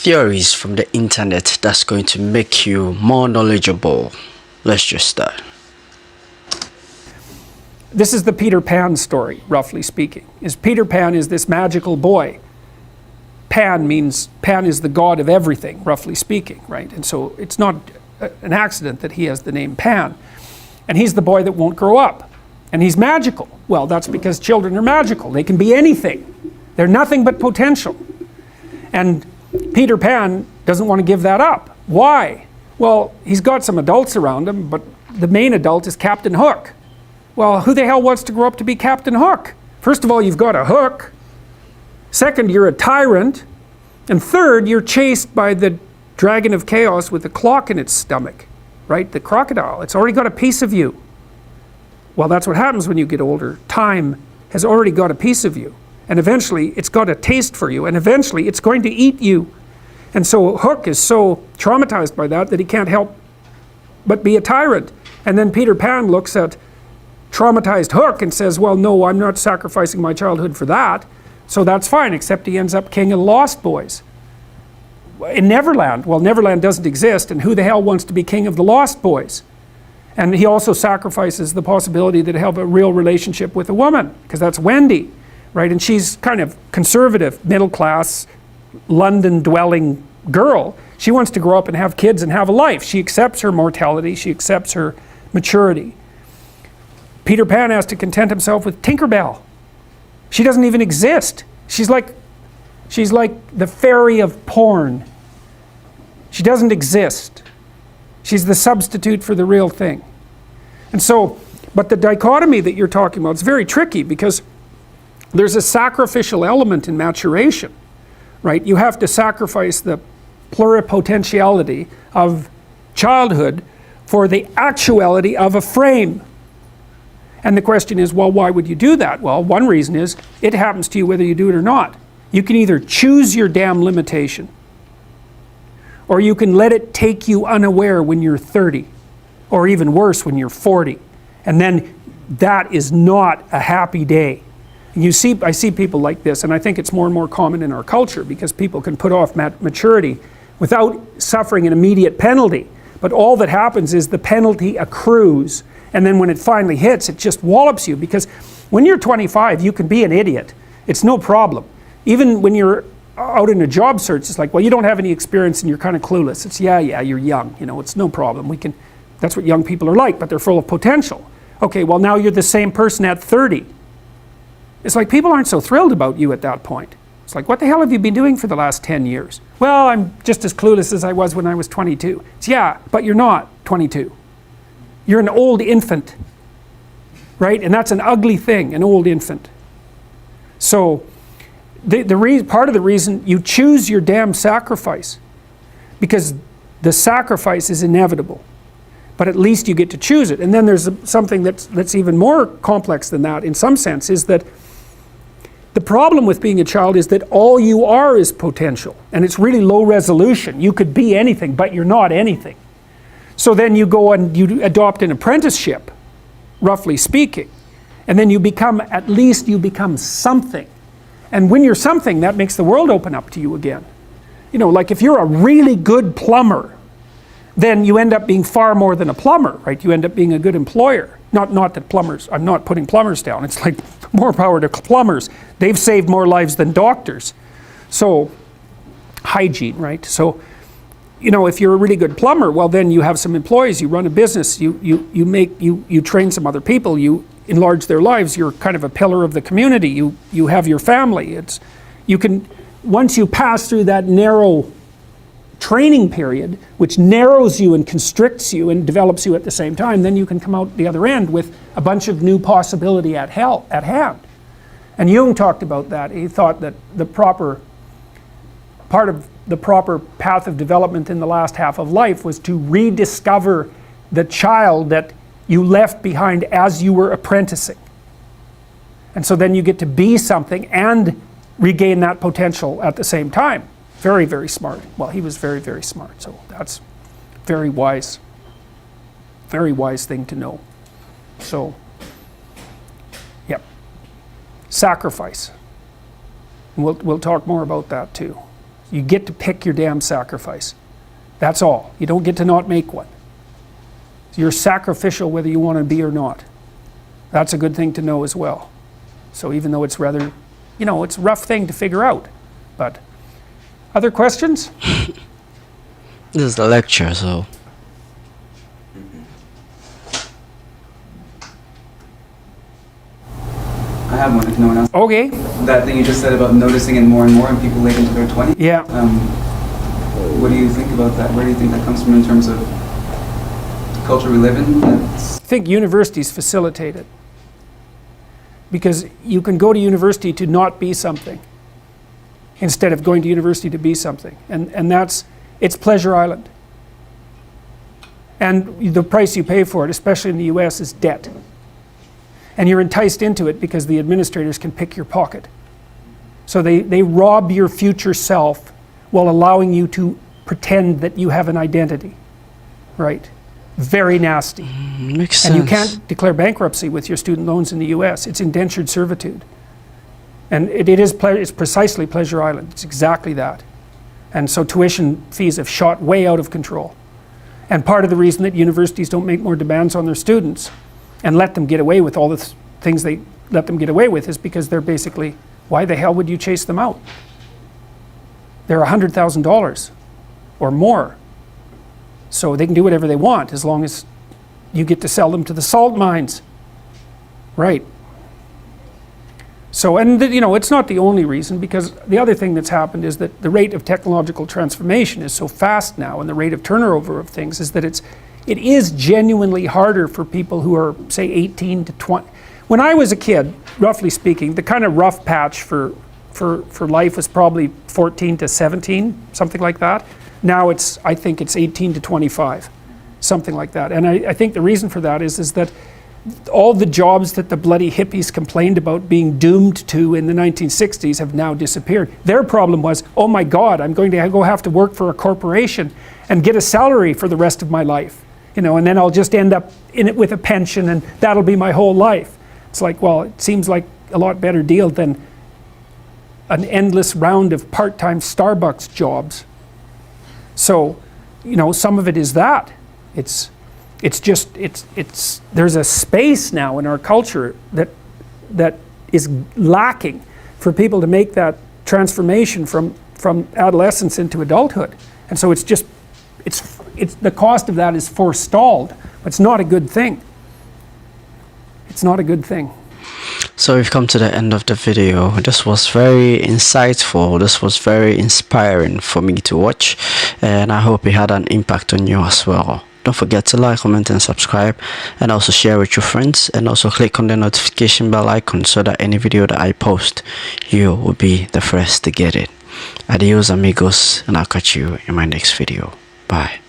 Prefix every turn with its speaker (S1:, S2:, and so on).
S1: theories from the internet that's going to make you more knowledgeable. Let's just start.
S2: This is the Peter Pan story, roughly speaking. Peter Pan is this magical boy. Pan is the god of everything, roughly speaking, right? And so it's not an accident that he has the name Pan. And he's the boy that won't grow up. And he's magical. Well, that's because children are magical. They can be anything. They're nothing but potential. And Peter Pan doesn't want to give that up. Why? Well, he's got some adults around him, but the main adult is Captain Hook. Well, who the hell wants to grow up to be Captain Hook? First of all, you've got a hook. Second, you're a tyrant. And third, you're chased by the dragon of chaos with a clock in its stomach, right? The crocodile. It's already got a piece of you. Well, that's what happens when you get older. Time has already got a piece of you. And eventually, it's got a taste for you. And eventually, it's going to eat you. And so Hook is so traumatized by that he can't help but be a tyrant. And then Peter Pan looks at traumatized Hook and says, well, no, I'm not sacrificing my childhood for that. So that's fine, except he ends up king of the Lost Boys. In Neverland, well, Neverland doesn't exist, and who the hell wants to be king of the Lost Boys? And he also sacrifices the possibility that he'll have a real relationship with a woman, because that's Wendy, right? And she's kind of conservative, middle class, London dwelling girl. She wants to grow up and have kids and have a life. She accepts her mortality, she accepts her maturity. Peter Pan has to content himself with Tinkerbell. She doesn't even exist. She's like the fairy of porn. She doesn't exist. She's the substitute for the real thing. And so, but the dichotomy that you're talking about is very tricky, because there's a sacrificial element in maturation, right? You have to sacrifice the pluripotentiality of childhood for the actuality of a frame. And the question is, well, why would you do that? Well, one reason is it happens to you whether you do it or not. You can either choose your damn limitation, or you can let it take you unaware when you're 30, or even worse, when you're 40. And then that is not a happy day. And I see people like this, and I think it's more and more common in our culture, because people can put off maturity without suffering an immediate penalty. But all that happens is the penalty accrues, and then when it finally hits, it just wallops you. Because when you're 25, you can be an idiot. It's no problem. Even when you're out in a job search, it's like, well, you don't have any experience and you're kind of clueless. It's, yeah, you're young, it's no problem. That's what young people are like, but they're full of potential. Okay, well, now you're the same person at 30. It's like people aren't so thrilled about you at that point. It's like, what the hell have you been doing for the last 10 years? Well, I'm just as clueless as I was when I was 22. It's, yeah, but you're not 22. You're an old infant, right? And that's an ugly thing, an old infant. So part of the reason you choose your damn sacrifice, because the sacrifice is inevitable, but at least you get to choose it. And then there's something that's even more complex than that in some sense, is that the problem with being a child is that all you are is potential, and it's really low resolution. You could be anything, but you're not anything. So then you go and you adopt an apprenticeship, roughly speaking, and then you become something. And when you're something, that makes the world open up to you again. Like if you're a really good plumber, then you end up being far more than a plumber, right? You end up being a good employer. Not that plumbers, I'm not putting plumbers down. It's like more power to plumbers. They've saved more lives than doctors. So, hygiene, right? So, if you're a really good plumber, well, then you have some employees, you run a business, you train some other people, you enlarge their lives, you're kind of a pillar of the community, you have your family. Once you pass through that narrow training period, which narrows you and constricts you and develops you at the same time, then you can come out the other end with a bunch of new possibility at hand. And Jung talked about that. He thought that part of the proper path of development in the last half of life was to rediscover the child that you left behind as you were apprenticing. And so then you get to be something and regain that potential at the same time. Very, very smart. Well, he was very, very smart. So that's very wise thing to know. So, yep. Sacrifice. And we'll talk more about that too. You get to pick your damn sacrifice. That's all. You don't get to not make one. You're sacrificial whether you want to be or not. That's a good thing to know as well. So even though it's rather, it's a rough thing to figure out. But other questions?
S1: This is the lecture, so.
S3: I have one if no one else.
S2: Okay.
S3: That thing you just said about noticing it more and more in people late into their 20s.
S2: Yeah.
S3: What do you think about that? Where do you think that comes from in terms of the culture we live in?
S2: I think universities facilitate it. Because you can go to university to not be something instead of going to university to be something. And it's Pleasure Island. And the price you pay for it, especially in the US, is debt. And you're enticed into it because the administrators can pick your pocket. So they rob your future self while allowing you to pretend that you have an identity. Right? Very nasty.
S1: Makes sense.
S2: And you can't declare bankruptcy with your student loans in the US. It's indentured servitude. And it's precisely Pleasure Island. It's exactly that. And so tuition fees have shot way out of control. And part of the reason that universities don't make more demands on their students and let them get away with all the things they let them get away with is because they're basically, why the hell would you chase them out? They're $100,000 or more. So they can do whatever they want as long as you get to sell them to the salt mines. Right. So, and it's not the only reason, because the other thing that's happened is that the rate of technological transformation is so fast now, and the rate of turnover of things is that it is genuinely harder for people who are, say, 18 to 20. When I was a kid, roughly speaking, the kind of rough patch for life was probably 14 to 17, something like that. Now I think it's 18 to 25, something like that. And I think the reason for that is that all the jobs that the bloody hippies complained about being doomed to in the 1960s have now disappeared. Their problem was, oh my God, I'm going to have to work for a corporation and get a salary for the rest of my life. And then I'll just end up in it with a pension and that'll be my whole life. It's like, well, it seems like a lot better deal than an endless round of part-time Starbucks jobs. So, some of it is that. It's there's a space now in our culture that is lacking for people to make that transformation from adolescence into adulthood. And so it's the cost of that is forestalled. It's not a good thing. It's not a good thing.
S1: So we've come to the end of the video. This was very insightful. This was very inspiring for me to watch, and I hope it had an impact on you as well. Don't forget to like, comment and subscribe, and also share with your friends, and also click on the notification bell icon so that any video that I post, you will be the first to get it. Adios amigos, and I'll catch you in my next video. Bye.